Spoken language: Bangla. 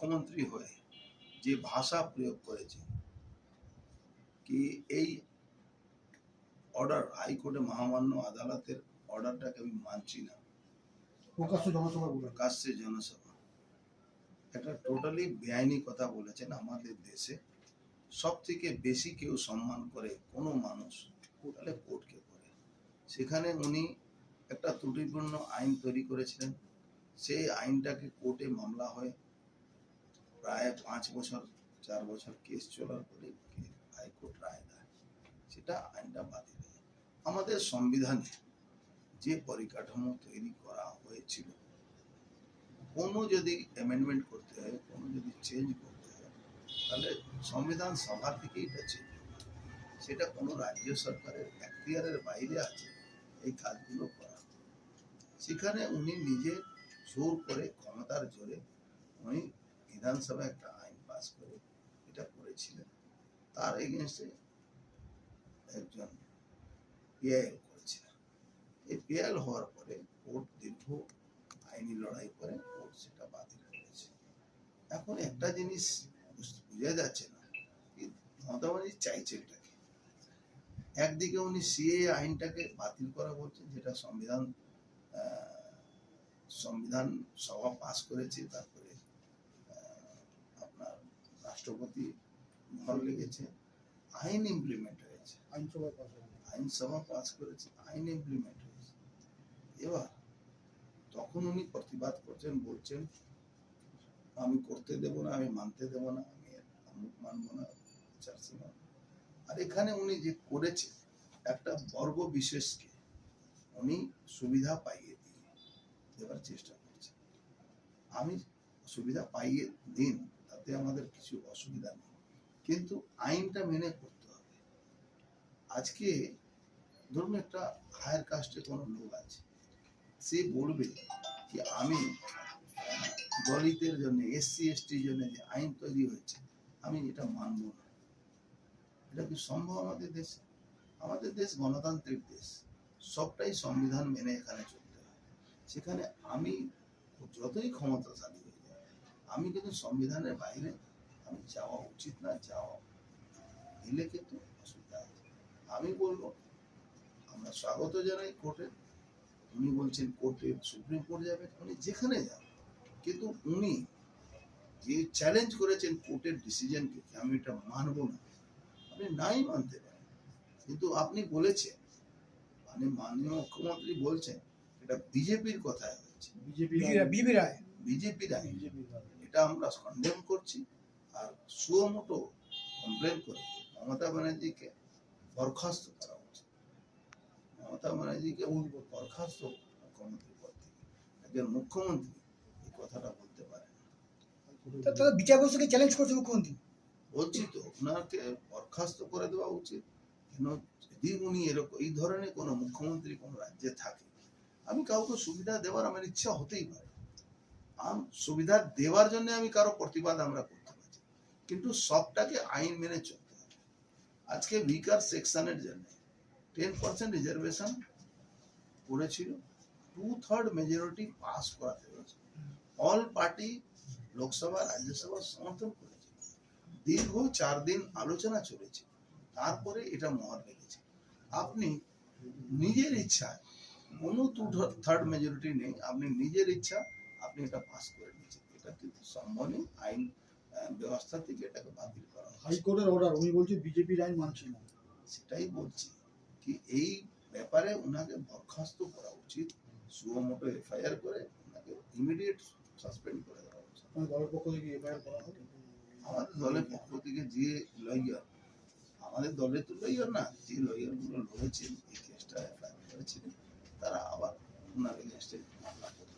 মুখ্যমন্ত্রী হয়ে যে ভাষা প্রয়োগ করেছে কি এই অর্ডার হাইকোর্টে মহামান্য আদালতের অর্ডারটাকে আমি মানছি না। প্রকাশ্যে জনসভা একটা টোটালি বেআইনি কথা বলেছেন। আমাদের দেশে সব থেকে বেশি কেউ সম্মান করে কোনো মানুষ তাহলে কোর্টকে করে। সেখানে উনি একটা ত্রুটিপূর্ণ আইন তৈরি করেছিলেন। সেই আইনটাকে কোর্টে মামলা হয়, প্রায় 5 বছর 4 বছর কেস চলার পরে হাইকোর্ট রায় দেয়, সেটা আইনটা বাতিল হয়। আমাদের সংবিধানে যে পরিকাঠামো তৈরি করা হয়েছিল, কোনো যদি অ্যামেন্ডমেন্ট করতে হয়, কোনো যদি চেঞ্জ করতে হয়, তাহলে সংবিধান সভা থেকেই এটা চেঞ্জ হবে। সেটা কোনো রাজ্য সরকারের এখতিয়ারের বাইরে আছে এই কাজগুলো করা। সেখানে উনি নিজে জোর করে ক্ষমতার জোরে উনি বিধানসভায় একটা আইন পাস করে এটা করেছিলেন। তার এগেনস্টে একজন পিআইএল করেছিলেন। এই পিআইএল হওয়ার পরে কোর্ট দীর্ঘ আইনি লড়াই করে কোর্ট সেটা বাতিল করেছে। এখন একটা জিনিস বোঝা যাচ্ছে না, মমতা ব্যানার্জি চাইছে এটাকে। একদিকে উনি সিএ আইনটাকে বাতিল করা বলছেন, যেটা সংবিধান সভা পাস করেছে, তারপরে আপনার রাষ্ট্রপতি মোহর লেগেছে, আইন ইমপ্লিমেন্ট হয়েছে, আইনসভা পাস করেছে, আইন ইমপ্লিমেন্ট হয়েছে। এবার তখন উনি প্রতিবাদ করছেন, বলছেন আমি করতে দেব না, আমি মানতে দেব না, আমি মানবো না, চাচ্ছি না। আর এখানে উনি যে করেছে একটা বর্গ বিশেষকে উনি সুবিধা পাইয়ে দিয়ে দেওয়ার চেষ্টা করছেন। আমি সুবিধা পাইয়ে দিন, তাতে আমাদের কিছু অসুবিধা নেই, কিন্তু আইনটা মেনে করতে হবে। আজকে ধরুন একটা হায়ার কাস্টে কোনো লোক আছে, সে বলবে যে আমি দলিতের জন্য, এসসি এসটির জন্য যে আইন তৈরি হয়েছে আমি এটা মানব না। এটা কি সম্ভব আমাদের দেশে? আমাদের দেশ গণতান্ত্রিক দেশ, সবটাই সংবিধান মেনে এখানে চলতে হয়। সেখানে আমি যতই ক্ষমতাশালী হয়ে যায়, আমি কিন্তু সংবিধানের বাইরে আমি যাওয়া উচিত না। যাওয়া দিলে কিন্তু অসুবিধা আছে। আমি বলবো আমরা স্বাগত জানাই কোর্টে। উনি বলছেন কোর্টে, সুপ্রিম কোর্ট যাবেন, উনি যেখানে যান, কিন্তু উনি যে চ্যালেঞ্জ করেছেন কোর্টের ডিসিশনকে, আমি এটা মানব না, আপনি নাই মানতে পারেন, কিন্তু আপনি বলেছেন, মানে মাননীয় মুখ্যমন্ত্রী বলছেন এটা বিজেপির কথায় হয়েছে, বিজেপির আইন, এটা আমরা কন্ডেম করছি। আর সুমোটো কমপ্লেন করে মমতা ব্যানার্জিকে বরখাস্ত করা উচিত। মমতা ব্যানার্জিকে বরখাস্ত মুখ্যমন্ত্রী পদ থেকে। একজন মুখ্যমন্ত্রী এই কথাটা বলতে পারে না। বিচারপতিকে চ্যালেঞ্জ করছে মুখ্যমন্ত্রী, বলছি তো ওনাকে বরখাস্ত করে দেওয়া উচিত। কেন যদি উনি এরকম এই ধরনের কোনো মুখ্যমন্ত্রী কোনো রাজ্যে থাকে, আমি কাউকে সুবিধা দেওয়ার আমার ইচ্ছা হতেই পারে, সুবিধা দেওয়ার জন্য আমি কারো প্রতিবাদ আমরা করতে পারি, কিন্তু সবটাকে আইন মেনে চলতে হবে। আজকে উইকার সেকশনের জন্য 10% রিজার্ভেশন করেছিল, 2/3 মেজরিটি পাস করাতে হয়েছে। অল পার্টি লোকসভা রাজ্যসভা সমর্থন করেছে। দীর্ঘ 4 দিন আলোচনা চলেছে, তারপরে এটা মোহর লেগেছে। আপনি নিজের ইচ্ছায়, কোনো 2/3 মেজরিটি নেই, আপনি নিজের ইচ্ছা আপনি এটা পাস করে নিয়েছেন। এটা কিন্তু সম্ভব নেই, আইন ব্যবস্থা থেকে এটাকে বাতিল করা হয়। হাইকোর্টের অর্ডার, উনি বলছেন বিজেপির আইন মানছে না। সেটাই বলছি কি এই ব্যাপারে ওনাকে বরখাস্ত করা উচিত, সুমোটো এফআইআর করে ওনাকে ইমিডিয়েট সাসপেন্ড করে দেওয়া উচিত। দলের পক্ষ থেকে এফআইআর করা হবে। আমাদের দলের পক্ষ থেকে যে লয়ার, আমাদের দলের তো লয়ার না, যে লয়ারগুলো লড়েছেন এই কেসটা এফআইআর করেছিলেন, তারা আবার ওনার এগেনস্টে মামলা করতে